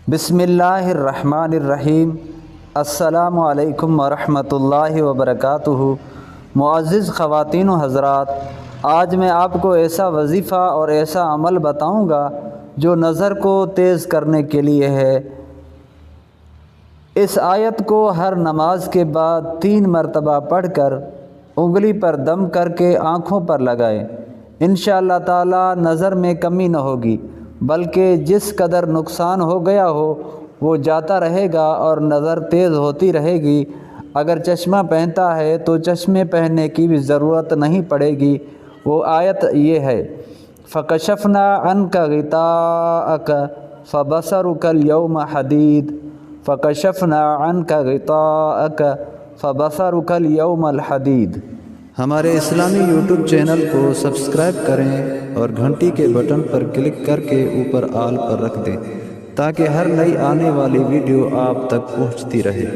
بسم اللہ الرحمن الرحیم۔ السلام علیکم ورحمۃ اللہ وبرکاتہ۔ معزز خواتین و حضرات، آج میں آپ کو ایسا وظیفہ اور ایسا عمل بتاؤں گا جو نظر کو تیز کرنے کے لیے ہے۔ اس آیت کو ہر نماز کے بعد 3 مرتبہ پڑھ کر انگلی پر دم کر کے آنکھوں پر لگائیں۔ انشاءاللہ تعالی نظر میں کمی نہ ہوگی، بلکہ جس قدر نقصان ہو گیا ہو وہ جاتا رہے گا اور نظر تیز ہوتی رہے گی۔ اگر چشمہ پہنتا ہے تو چشمے پہننے کی بھی ضرورت نہیں پڑے گی۔ وہ آیت یہ ہے: فَكَشَفْنَا عَنْكَ غِطَاءَكَ فَبَصَرُكَ الْيَوْمَ حَدِيدٌ فَكَشَفْنَا عَنْكَ غِطَاءَكَ فَبَصَرُكَ الْيَوْمَ الْحَدِيدُ۔ ہمارے اسلامی یوٹیوب چینل کو سبسکرائب کریں اور گھنٹی کے بٹن پر کلک کر کے اوپر آل پر رکھ دیں تاکہ ہر نئی آنے والی ویڈیو آپ تک پہنچتی رہے۔